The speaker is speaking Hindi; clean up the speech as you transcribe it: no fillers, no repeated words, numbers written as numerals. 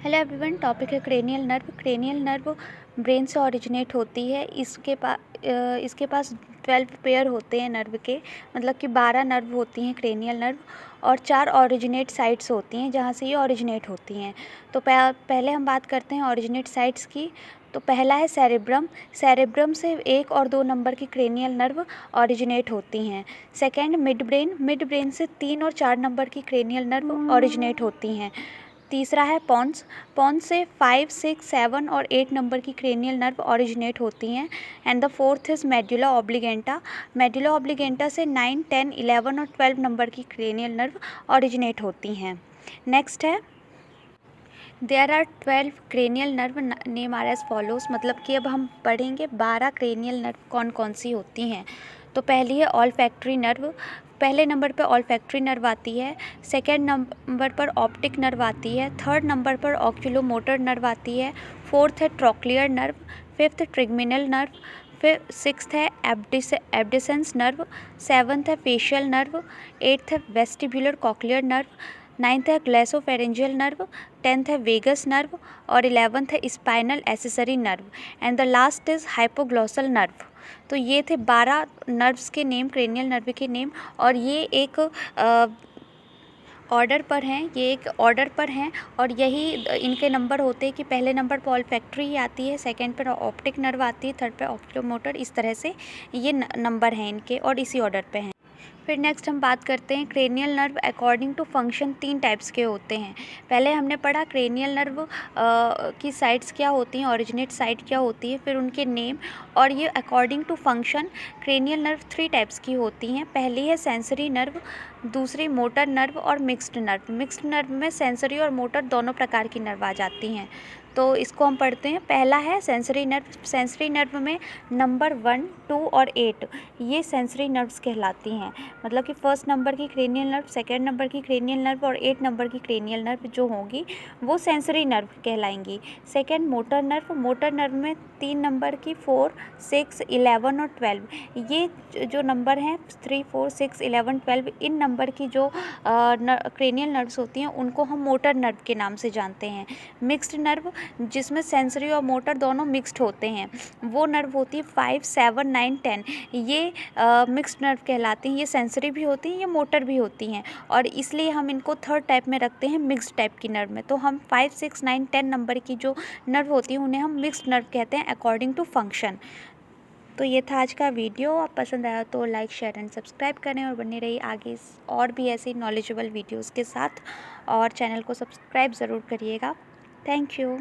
Hello everyone. टॉपिक है cranial nerve. Cranial nerve brain से ओरिजिनेट होती है। इसके पास 12 पेयर होते हैं नर्व के, मतलब कि 12 नर्व होती हैं क्रेनियल नर्व, और 4 ओरिजिनेट साइट्स होती हैं जहाँ से ये ओरिजिनेट होती हैं। तो पहले हम बात करते हैं ओरिजिनेट साइट्स की। तो पहला है सेरेब्रम। सेरेब्रम से 1 और 2 नंबर की क्रेनियल नर्व ओरिजिनेट होती हैं। Second mid brain. Mid brain से 3 और 4 नंबर की क्रेनियल नर्व ओरिजिनेट होती हैं। तीसरा है पॉन्स। पॉन्स से 5, 6, 7 और 8 नंबर की क्रेनियल नर्व ओरिजिनेट होती हैं। And the fourth is medulla oblongata. Medulla oblongata से 9, 10, 11 और 12 नंबर की क्रेनियल नर्व ओरिजिनेट होती हैं। नेक्स्ट है there are 12 cranial nerve name are as follows. मतलब कि अब हम पढ़ेंगे 12 क्रेनियल नर्व कौन कौन सी होती हैं। तो पहली है ऑल्फैक्टरी नर्व। पहले नंबर पर ऑल्फैक्टरी नर्व आती है। सेकेंड नंबर पर ऑप्टिक नर्व आती है। थर्ड नंबर पर ऑक्यूलोमोटर नर्व आती है। फोर्थ है trochlear nerve. Fifth trigeminal nerve. फिर सिक्स्थ है एब्डिसेंस नर्व। सेवन्थ है फेशियल नर्व। एट्थ है वेस्टिब्युलर कॉक्लियर नर्व। नाइन्थ है ग्लेसोफेरेंजियल नर्व। 10th है वेगस नर्व। और 11th है spinal accessory nerve. And the last is hypoglossal nerve. तो ये थे 12 नर्व्स के नेम, क्रेनियल नर्व के नेम। और ये एक ऑर्डर पर हैं और यही इनके नंबर होते हैं कि पहले नंबर पर ऑल्फैक्टरी आती है, सेकंड पर ऑप्टिक नर्व आती है, थर्ड पर ऑक्यूलोमोटर। इस तरह से ये नंबर हैं इनके और इसी ऑर्डर पे हैं। फिर नेक्स्ट हम बात करते हैं cranial nerve according to function 3 types के होते हैं। पहले हमने पढ़ा क्रेनियल नर्व की साइट्स क्या होती हैं, ओरिजिनेट साइट क्या होती है, फिर उनके नेम। और ये according to function cranial nerve 3 types की होती हैं। पहली है सेंसरी नर्व, दूसरी मोटर नर्व और मिक्स्ड नर्व। मिक्स्ड नर्व में सेंसरी और मोटर दोनों प्रकार की नर्व आ जाती हैं। तो इसको हम पढ़ते हैं। पहला है सेंसरी नर्व। सेंसरी नर्व में नंबर 1, 2 और 8 ये सेंसरी नर्व्स कहलाती हैं। मतलब कि फर्स्ट नंबर की क्रेनियल नर्व, सेकेंड नंबर की क्रेनियल नर्व और 8 नंबर की क्रेनियल नर्व जो होंगी वो सेंसरी नर्व कहलाएंगी। Second motor nerve. Motor nerve में 3 नंबर की 4, 6, 11 और 12 ये जो नंबर हैं 3, 4, 6, 11, 12 इन नंबर की जो क्रेनियल नर्व्स होती हैं उनको हम मोटर नर्व के नाम से जानते हैं। मिक्स्ड नर्व जिसमें सेंसरी और मोटर दोनों मिक्स्ड होते हैं वो नर्व होती है 5, 7, 9, 10 ये मिक्स्ड नर्व कहलाती हैं। ये सेंसरी भी होती हैं, ये मोटर भी होती हैं और इसलिए हम इनको थर्ड टाइप में रखते हैं, मिक्स्ड टाइप की नर्व में। तो हम 5, 6, 9, 10 नंबर की जो नर्व होती हैं उन्हें हम मिक्स्ड नर्व कहते हैं अकॉर्डिंग टू फंक्शन। तो ये था आज का वीडियो। आप पसंद आया तो लाइक, शेयर एंड सब्सक्राइब करें और बने रहिए आगे और भी ऐसे नॉलेजेबल वीडियोज़ के साथ। और चैनल को सब्सक्राइब ज़रूर करिएगा। Thank you.